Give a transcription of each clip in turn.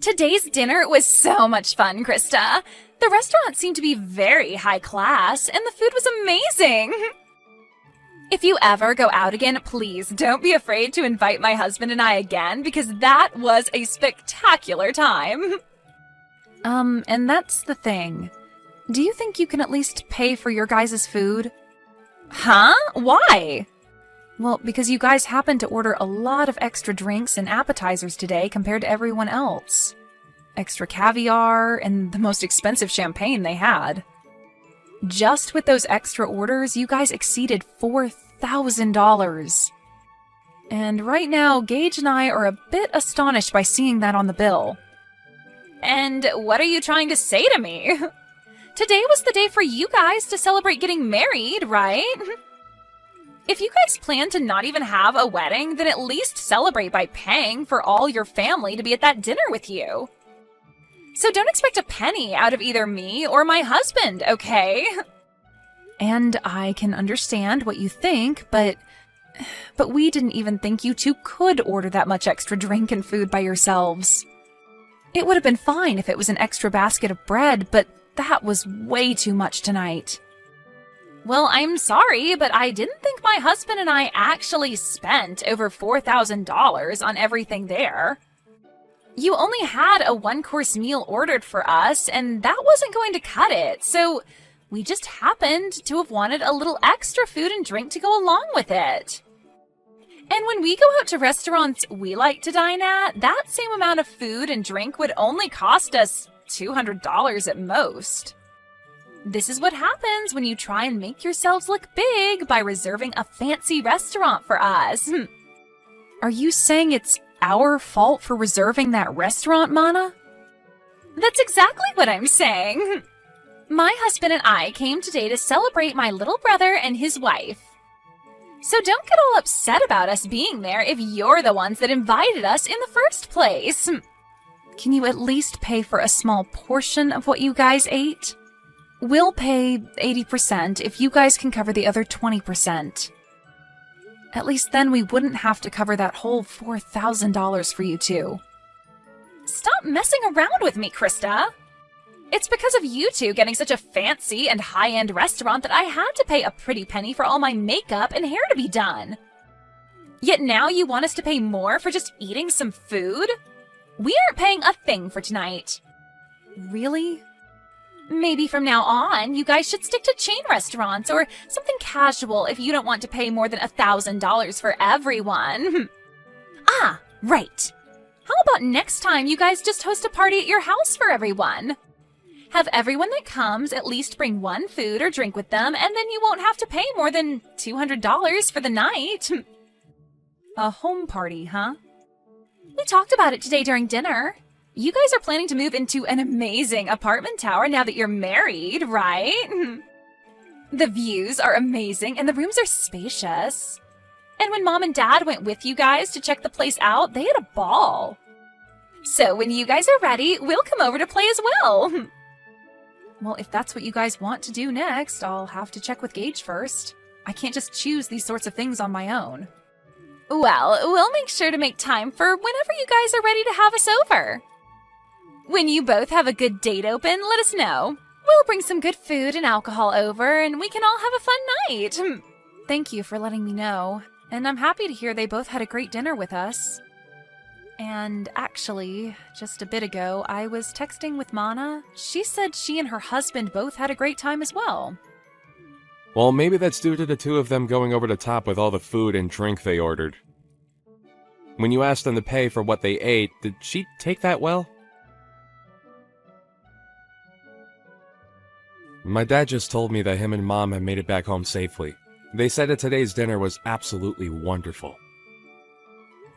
Today's dinner was so much fun, Krista. The restaurant seemed to be very high class, and the food was amazing. If you ever go out again, please don't be afraid to invite my husband and I again, because that was a spectacular time. And that's the thing. Do you think you can at least pay for your guys' food? Huh? Why? Well, because you guys happened to order a lot of extra drinks and appetizers today compared to everyone else. Extra caviar and the most expensive champagne they had. Just with those extra orders, you guys exceeded $4,000. And right now, Gage and I are a bit astonished by seeing that on the bill. And what are you trying to say to me? Today was the day for you guys to celebrate getting married, right? If you guys plan to not even have a wedding, then at least celebrate by paying for all your family to be at that dinner with you. So don't expect a penny out of either me or my husband, okay? And I can understand what you think, but we didn't even think you two could order that much extra drink and food by yourselves. It would have been fine if it was an extra basket of bread, but that was way too much tonight. Well, I'm sorry, but I didn't think my husband and I actually spent over $4,000 on everything there. You only had a one-course meal ordered for us, and that wasn't going to cut it, so we just happened to have wanted a little extra food and drink to go along with it. And when we go out to restaurants we like to dine at, that same amount of food and drink would only cost us $200 at most. This is what happens when you try and make yourselves look big by reserving a fancy restaurant for us. Are you saying it's our fault for reserving that restaurant, Mana? That's exactly what I'm saying. My husband and I came today to celebrate my little brother and his wife. So don't get all upset about us being there if you're the ones that invited us in the first place. Can you at least pay for a small portion of what you guys ate? We'll pay 80% if you guys can cover the other 20%. At least then we wouldn't have to cover that whole $4,000 for you two. Stop messing around with me, Krista. It's because of you two getting such a fancy and high-end restaurant that I had to pay a pretty penny for all my makeup and hair to be done. Yet now you want us to pay more for just eating some food? We aren't paying a thing for tonight. Really? Maybe from now on, you guys should stick to chain restaurants or something casual if you don't want to pay more than $1,000 for everyone. Ah, right. How about next time you guys just host a party at your house for everyone? Have everyone that comes at least bring one food or drink with them, and then you won't have to pay more than $200 for the night. A home party, huh? We talked about it today during dinner. You guys are planning to move into an amazing apartment tower now that you're married, right? The views are amazing and the rooms are spacious. And when Mom and Dad went with you guys to check the place out, they had a ball. So when you guys are ready, we'll come over to play as well. Well, if that's what you guys want to do next, I'll have to check with Gage first. I can't just choose these sorts of things on my own. Well, we'll make sure to make time for whenever you guys are ready to have us over. When you both have a good date open, let us know. We'll bring some good food and alcohol over, and we can all have a fun night. Thank you for letting me know, and I'm happy to hear they both had a great dinner with us. And actually, just a bit ago, I was texting with Mana. She said she and her husband both had a great time as well. Well, maybe that's due to the two of them going over the top with all the food and drink they ordered. When you asked them to pay for what they ate, did she take that well? My dad just told me that him and Mom had made it back home safely. They said that today's dinner was absolutely wonderful.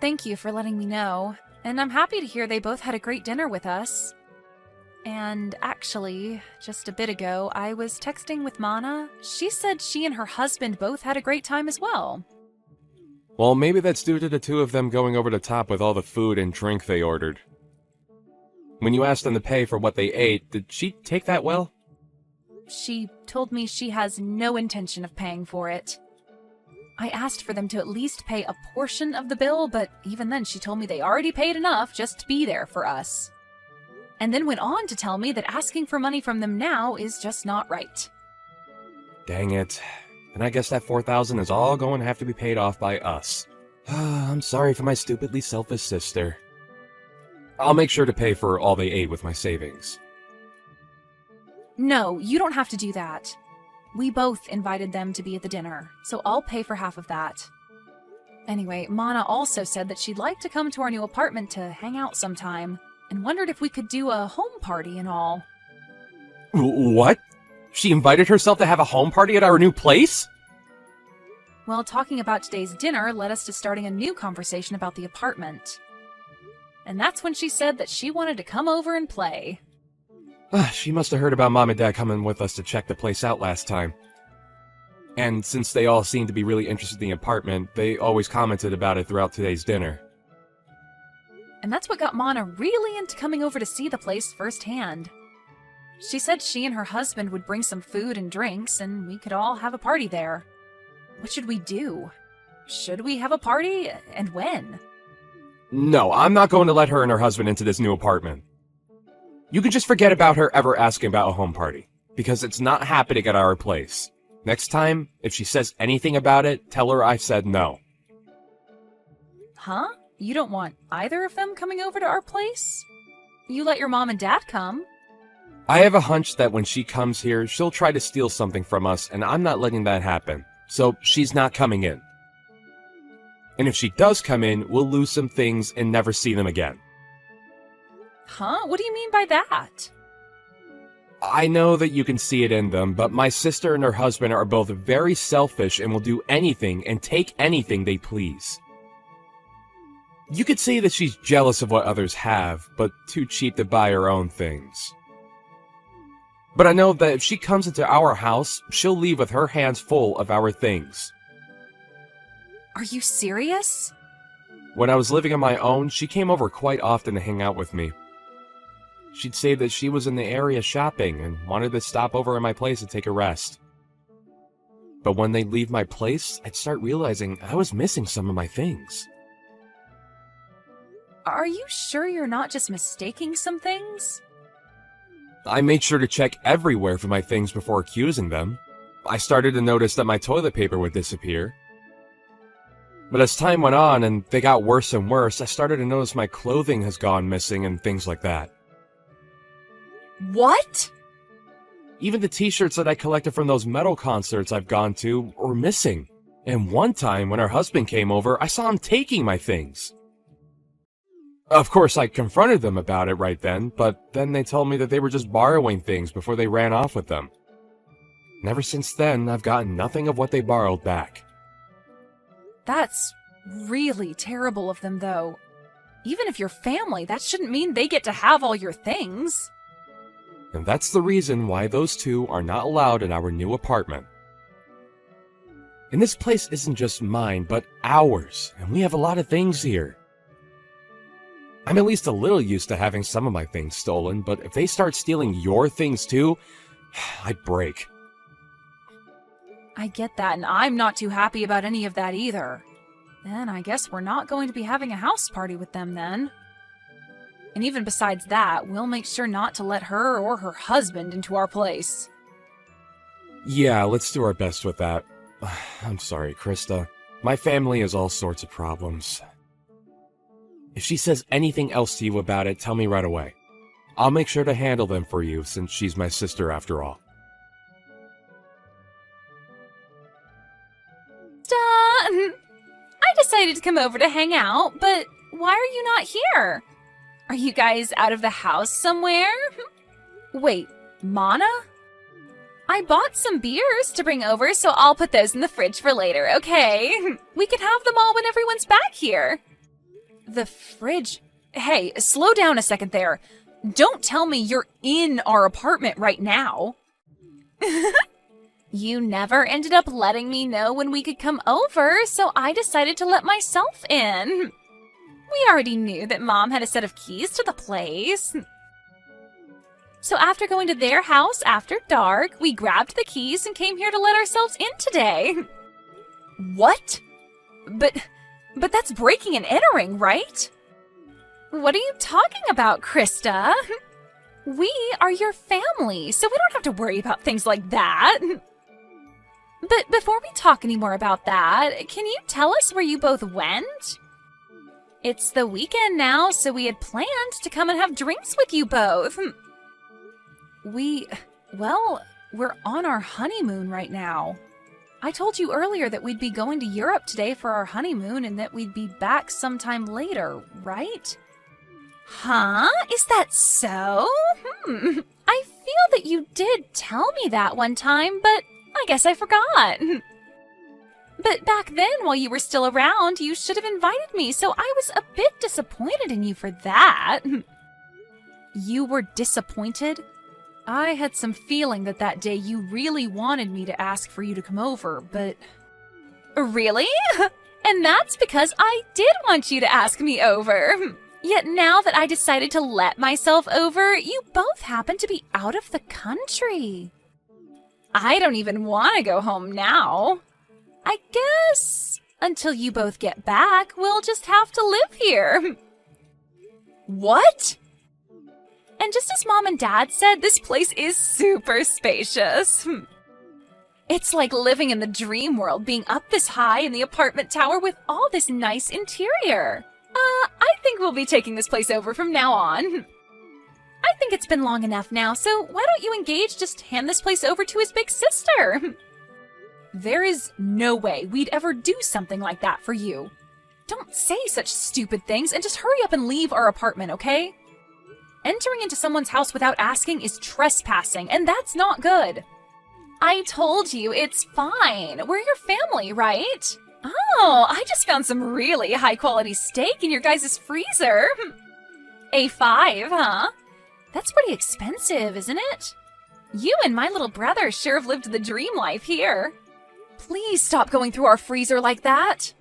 Thank you for letting me know, and I'm happy to hear they both had a great dinner with us. And actually, just a bit ago, I was texting with Mana. She said she and her husband both had a great time as well. Well, maybe that's due to the two of them going over the top with all the food and drink they ordered. When you asked them to pay for what they ate, did she take that well? She told me she has no intention of paying for it. I asked for them to at least pay a portion of the bill, but even then she told me they already paid enough just to be there for us. and then went on to tell me that asking for money from them now is just not right. Dang it. And I guess that $4,000 is all going to have to be paid off by us. I'm sorry for my stupidly selfish sister. I'll make sure to pay for all they ate with my savings. No, you don't have to do that. We both invited them to be at the dinner, so I'll pay for half of that. Anyway, Mana also said that she'd like to come to our new apartment to hang out sometime, and wondered if we could do a home party and all. What? She invited herself to have a home party at our new place? Well, talking about today's dinner led us to starting a new conversation about the apartment. And that's when she said that she wanted to come over and play. She must have heard about Mom and Dad coming with us to check the place out last time. And since they all seemed to be really interested in the apartment, they always commented about it throughout today's dinner. And that's what got Mana really into coming over to see the place firsthand. She said she and her husband would bring some food and drinks, and we could all have a party there. What should we do? Should we have a party, and when? No, I'm not going to let her and her husband into this new apartment. You can just forget about her ever asking about a home party, because it's not happening at our place. Next time, if she says anything about it, tell her I said no. Huh? You don't want either of them coming over to our place? You let your mom and dad come. I have a hunch that when she comes here, she'll try to steal something from us, and I'm not letting that happen. So she's not coming in. And if she does come in, we'll lose some things and never see them again. Huh? What do you mean by that? I know that you can see it in them, but my sister and her husband are both very selfish and will do anything and take anything they please. You could say that she's jealous of what others have, but too cheap to buy her own things. But I know that if she comes into our house, she'll leave with her hands full of our things. Are you serious? When I was living on my own, she came over quite often to hang out with me. She'd say that she was in the area shopping and wanted to stop over at my place and take a rest. But when they'd leave my place, I'd start realizing I was missing some of my things. Are you sure you're not just mistaking some things? I made sure to check everywhere for my things before accusing them. I started to notice that my toilet paper would disappear. But as time went on and they got worse and worse, I started to notice my clothing has gone missing and things like that. What? Even the t-shirts that I collected from those metal concerts I've gone to were missing. And one time when her husband came over, I saw him taking my things. Of course, I confronted them about it right then, but then they told me that they were just borrowing things before they ran off with them. And ever since then, I've gotten nothing of what they borrowed back. That's really terrible of them, though. Even if you're family, that shouldn't mean they get to have all your things. And that's the reason why those two are not allowed in our new apartment. And this place isn't just mine, but ours, and we have a lot of things here. I'm at least a little used to having some of my things stolen, but if they start stealing your things too, I'd break. I get that, and I'm not too happy about any of that either. Then I guess we're not going to be having a house party with them then. And even besides that, we'll make sure not to let her or her husband into our place. Yeah, let's do our best with that. I'm sorry, Krista. My family has all sorts of problems. If she says anything else to you about it, tell me right away. I'll make sure to handle them for you, since she's my sister after all. I decided to come over to hang out, but why are you not here? Are you guys out of the house somewhere? Wait, Mana? I bought some beers to bring over, so I'll put those in the fridge for later, okay? We can have them all when everyone's back here. The fridge? Hey, slow down a second there. Don't tell me you're in our apartment right now. You never ended up letting me know when we could come over, so I decided to let myself in. We already knew that Mom had a set of keys to the place. So after going to their house after dark, we grabbed the keys and came here to let ourselves in today. What? But that's breaking and entering, right? What are you talking about, Krista? We are your family, so we don't have to worry about things like that. But before we talk any more about that, can you tell us where you both went? It's the weekend now, so we had planned to come and have drinks with you both. Well, we're on our honeymoon right now. I told you earlier that we'd be going to Europe today for our honeymoon and that we'd be back sometime later, right? Huh? Is that so? I feel that you did tell me that one time, but I guess I forgot. But back then, while you were still around, you should have invited me, so I was a bit disappointed in you for that. You were disappointed? I had some feeling that day you really wanted me to ask for you to come over, but... Really? And that's because I did want you to ask me over. Yet now that I decided to let myself over, you both happen to be out of the country. I don't even want to go home now. I guess until you both get back, we'll just have to live here. What? And just as Mom and Dad said, this place is super spacious. It's like living in the dream world, being up this high in the apartment tower with all this nice interior. I think we'll be taking this place over from now on. I think it's been long enough now, so why don't you engage just hand this place over to his big sister? There is no way we'd ever do something like that for you. Don't say such stupid things and just hurry up and leave our apartment, okay? Entering into someone's house without asking is trespassing, and that's not good. I told you, it's fine. We're your family, right? Oh, I just found some really high-quality steak in your guys' freezer. A5, huh? That's pretty expensive, isn't it? You and my little brother sure have lived the dream life here. Please stop going through our freezer like that.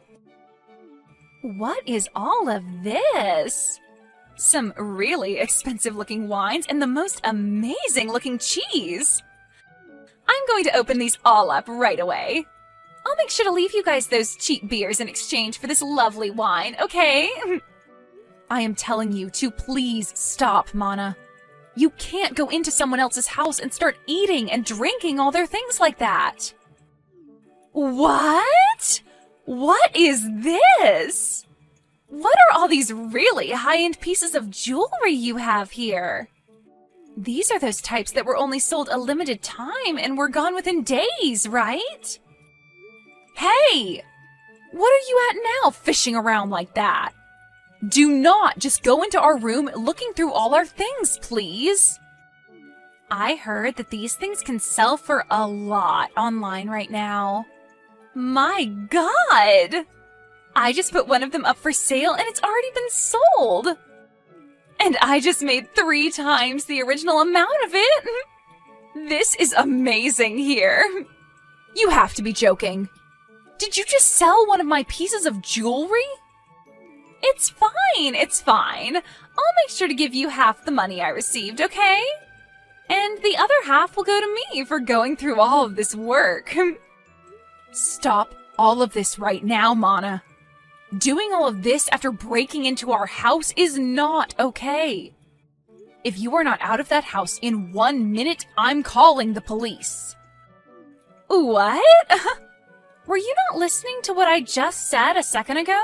What is all of this? Some really expensive-looking wines and the most amazing-looking cheese. I'm going to open these all up right away. I'll make sure to leave you guys those cheap beers in exchange for this lovely wine, okay? I am telling you to please stop, Mana. You can't go into someone else's house and start eating and drinking all their things like that. What? What is this? What are all these really high-end pieces of jewelry you have here? These are those types that were only sold a limited time and were gone within days, right? Hey! What are you at now, fishing around like that? Do not just go into our room looking through all our things, please. I heard that these things can sell for a lot online right now. My God! I just put one of them up for sale and it's already been sold. And I just made 3 times the original amount of it. This is amazing here. You have to be joking. Did you just sell one of my pieces of jewelry? It's fine, it's fine. I'll make sure to give you half the money I received, okay? And the other half will go to me for going through all of this work. Stop all of this right now, Mana. Doing all of this after breaking into our house is not okay. If you are not out of that house in 1 minute, I'm calling the police. What? Were you not listening to what I just said a second ago?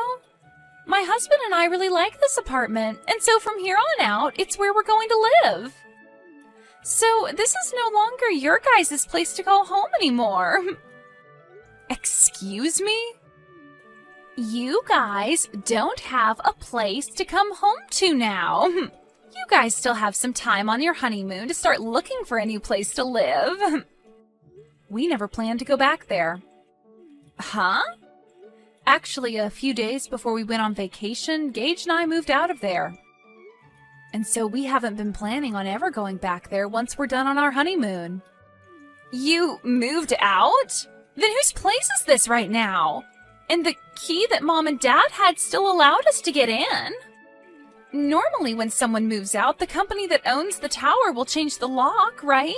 My husband and I really like this apartment, and so from here on out, it's where we're going to live. So this is no longer your guys' place to call home anymore. Excuse me? You guys don't have a place to come home to now. You guys still have some time on your honeymoon to start looking for a new place to live. We never planned to go back there. Huh? Actually, a few days before we went on vacation, Gage and I moved out of there. And so we haven't been planning on ever going back there once we're done on our honeymoon. You moved out? Then whose place is this right now? And the key that Mom and Dad had still allowed us to get in. Normally when someone moves out, the company that owns the tower will change the lock, right?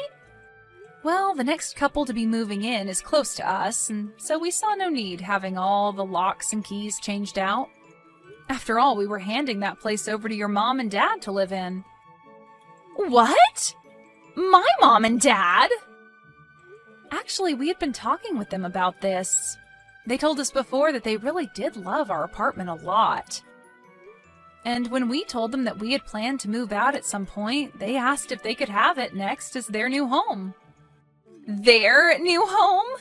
Well, the next couple to be moving in is close to us, and so we saw no need having all the locks and keys changed out. After all, we were handing that place over to your mom and dad to live in. What? My mom and dad? Actually, we had been talking with them about this. They told us before that they really did love our apartment a lot. And when we told them that we had planned to move out at some point, they asked if they could have it next as their new home. Their new home?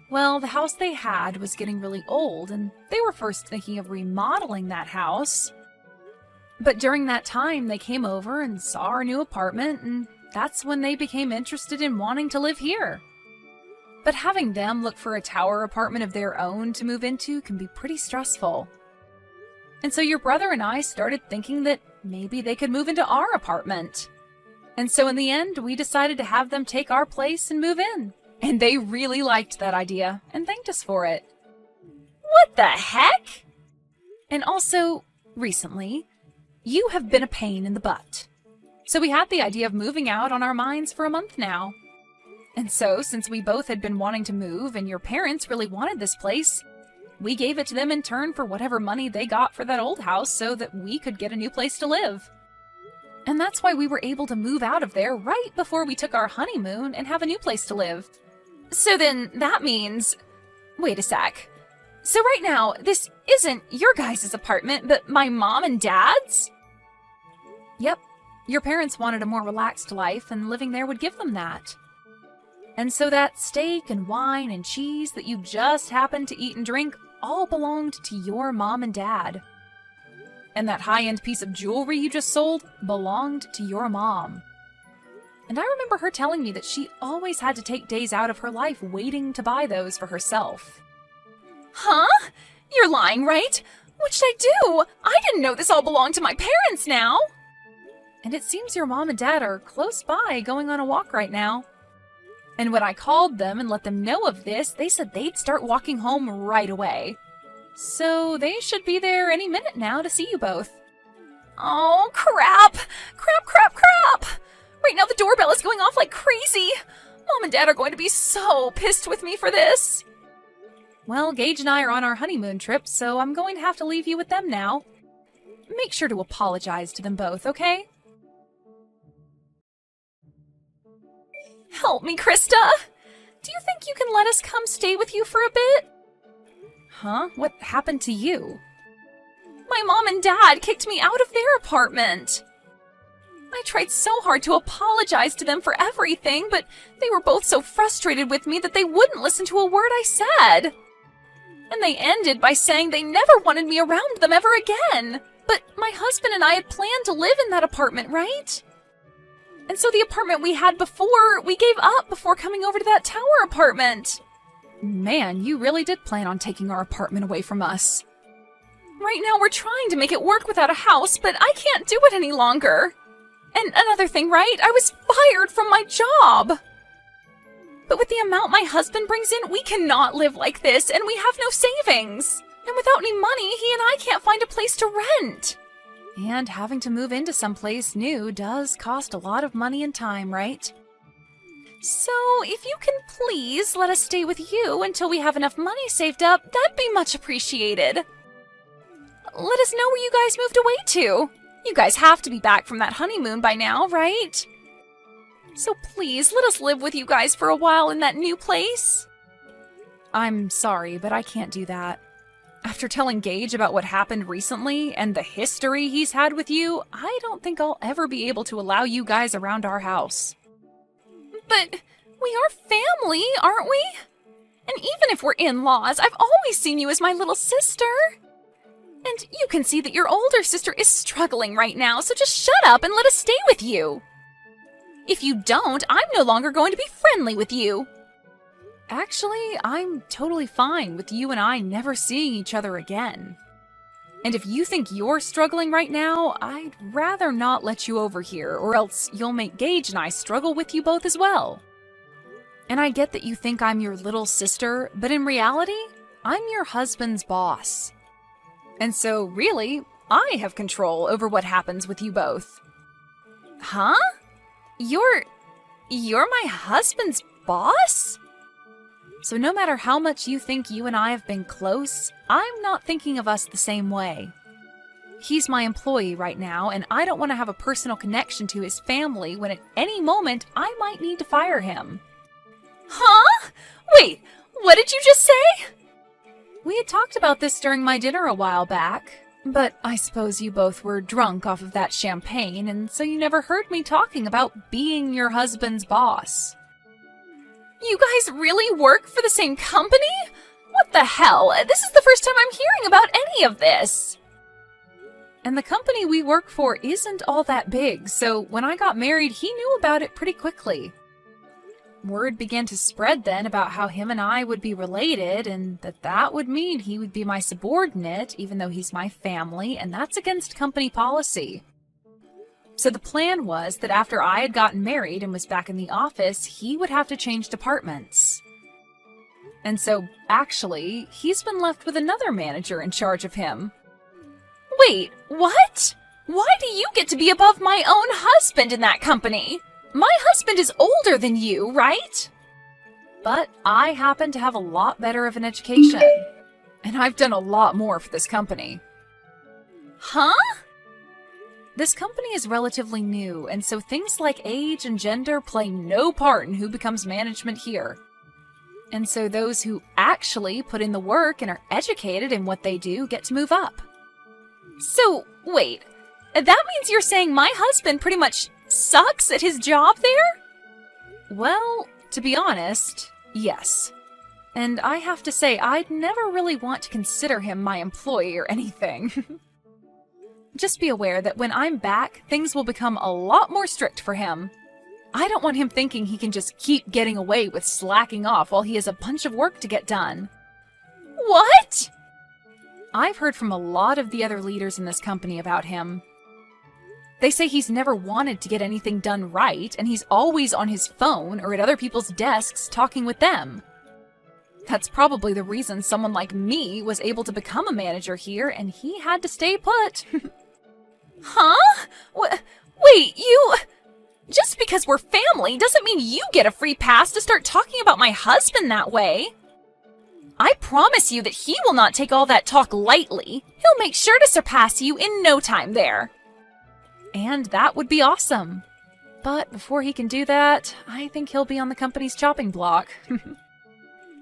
Well, the house they had was getting really old, and they were first thinking of remodeling that house. But during that time, they came over and saw our new apartment, and that's when they became interested in wanting to live here. But having them look for a tower apartment of their own to move into can be pretty stressful. And so your brother and I started thinking that maybe they could move into our apartment. And so in the end, we decided to have them take our place and move in. And they really liked that idea and thanked us for it. What the heck? And also, recently, you have been a pain in the butt. So we had the idea of moving out on our minds for a month now. And so, since we both had been wanting to move and your parents really wanted this place, we gave it to them in turn for whatever money they got for that old house so that we could get a new place to live. And that's why we were able to move out of there right before we took our honeymoon and have a new place to live. So then that means... Wait a sec. So right now, this isn't your guys' apartment, but my mom and dad's? Yep. Your parents wanted a more relaxed life, and living there would give them that. And so that steak and wine and cheese that you just happened to eat and drink all belonged to your mom and dad. And that high-end piece of jewelry you just sold belonged to your mom. And I remember her telling me that she always had to take days out of her life waiting to buy those for herself. Huh? You're lying, right? What should I do? I didn't know this all belonged to my parents now. And it seems your mom and dad are close by going on a walk right now. And when I called them and let them know of this, they said they'd start walking home right away. So they should be there any minute now to see you both. Oh, crap! Crap! Right now the doorbell is going off like crazy. Mom and Dad are going to be so pissed with me for this. Well, Gage and I are on our honeymoon trip, so I'm going to have to leave you with them now. Make sure to apologize to them both, okay? Help me, Krista! Do you think you can let us come stay with you for a bit? Huh? What happened to you? My mom and dad kicked me out of their apartment. I tried so hard to apologize to them for everything, but they were both so frustrated with me that they wouldn't listen to a word I said. And they ended by saying they never wanted me around them ever again. But my husband and I had planned to live in that apartment, right? And so the apartment we had before, we gave up before coming over to that tower apartment. Man, you really did plan on taking our apartment away from us. Right now we're trying to make it work without a house, but I can't do it any longer. And another thing, right? I was fired from my job. But with the amount my husband brings in, we cannot live like this, and we have no savings. And without any money, he and I can't find a place to rent. And having to move into someplace new does cost a lot of money and time, right? So, if you can please let us stay with you until we have enough money saved up, that'd be much appreciated. Let us know where you guys moved away to. You guys have to be back from that honeymoon by now, right? So please, let us live with you guys for a while in that new place. I'm sorry, but I can't do that. After telling Gage about what happened recently and the history he's had with you, I don't think I'll ever be able to allow you guys around our house. But we are family, aren't we? And even if we're in-laws, I've always seen you as my little sister. And you can see that your older sister is struggling right now, so just shut up and let us stay with you. If you don't, I'm no longer going to be friendly with you. Actually, I'm totally fine with you and I never seeing each other again. And if you think you're struggling right now, I'd rather not let you over here, or else you'll make Gage and I struggle with you both as well. And I get that you think I'm your little sister, but in reality, I'm your husband's boss. And so, really, I have control over what happens with you both. Huh? You're my husband's boss? So no matter how much you think you and I have been close, I'm not thinking of us the same way. He's my employee right now, and I don't want to have a personal connection to his family when at any moment I might need to fire him. Huh? Wait, what did you just say? We had talked about this during my dinner a while back, but I suppose you both were drunk off of that champagne, and so you never heard me talking about being your husband's boss. You guys really work for the same company? What the hell? This is the first time I'm hearing about any of this. And the company we work for isn't all that big, so when I got married, he knew about it pretty quickly. Word began to spread then about how him and I would be related, and that would mean he would be my subordinate, even though he's my family, and that's against company policy. So the plan was that after I had gotten married and was back in the office, he would have to change departments. And so, actually, he's been left with another manager in charge of him. Wait, what? Why do you get to be above my own husband in that company? My husband is older than you, right? But I happen to have a lot better of an education, and I've done a lot more for this company. Huh? This company is relatively new, and so things like age and gender play no part in who becomes management here. And so those who actually put in the work and are educated in what they do get to move up. So, wait, that means you're saying my husband pretty much sucks at his job there? Well, to be honest, yes. And I have to say, I'd never really want to consider him my employee or anything. Just be aware that when I'm back, things will become a lot more strict for him. I don't want him thinking he can just keep getting away with slacking off while he has a bunch of work to get done. What? I've heard from a lot of the other leaders in this company about him. They say he's never wanted to get anything done right, and he's always on his phone or at other people's desks talking with them. That's probably the reason someone like me was able to become a manager here, and he had to stay put. Huh? Wait, you... Just because we're family doesn't mean you get a free pass to start talking about my husband that way. I promise you that he will not take all that talk lightly. He'll make sure to surpass you in no time there. And that would be awesome. But before he can do that, I think he'll be on the company's chopping block.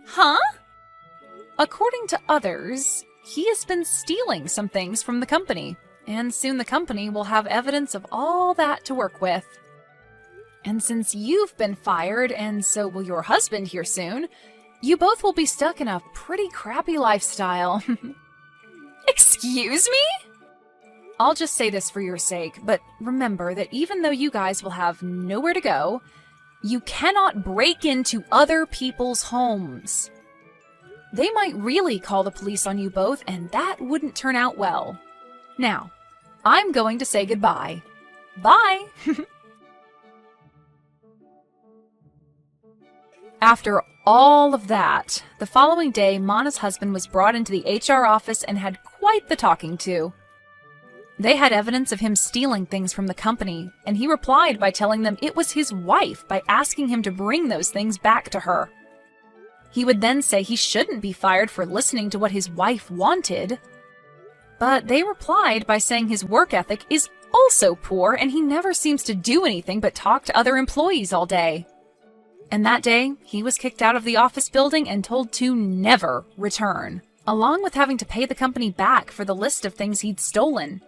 Huh? According to others, he has been stealing some things from the company, and soon the company will have evidence of all that to work with. And since you've been fired, and so will your husband here soon, you both will be stuck in a pretty crappy lifestyle. Excuse me? I'll just say this for your sake, but remember that even though you guys will have nowhere to go, you cannot break into other people's homes. They might really call the police on you both, and that wouldn't turn out well. Now, I'm going to say goodbye. Bye! After all of that, the following day, Mana's husband was brought into the HR office and had quite the talking to. They had evidence of him stealing things from the company, and he replied by telling them it was his wife by asking him to bring those things back to her. He would then say he shouldn't be fired for listening to what his wife wanted. But they replied by saying his work ethic is also poor and he never seems to do anything but talk to other employees all day. And that day, he was kicked out of the office building and told to never return, along with having to pay the company back for the list of things he'd stolen,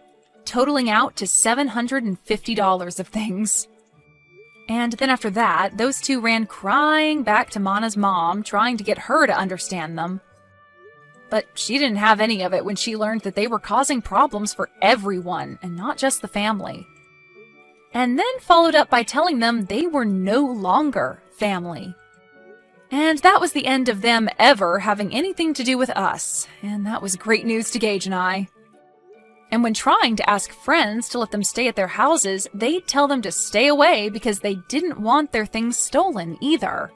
totaling out to $750 of things. And then after that, those two ran crying back to Mana's mom, trying to get her to understand them. But she didn't have any of it when she learned that they were causing problems for everyone, and not just the family. And then followed up by telling them they were no longer family. And that was the end of them ever having anything to do with us, and that was great news to Gage and I. And when trying to ask friends to let them stay at their houses, they'd tell them to stay away because they didn't want their things stolen either.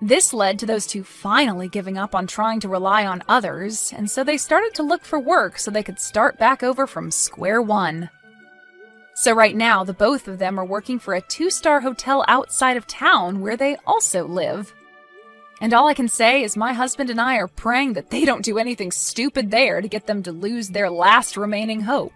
This led to those two finally giving up on trying to rely on others, and so they started to look for work so they could start back over from square one. So right now, the both of them are working for a 2-star hotel outside of town where they also live. And all I can say is my husband and I are praying that they don't do anything stupid there to get them to lose their last remaining hope.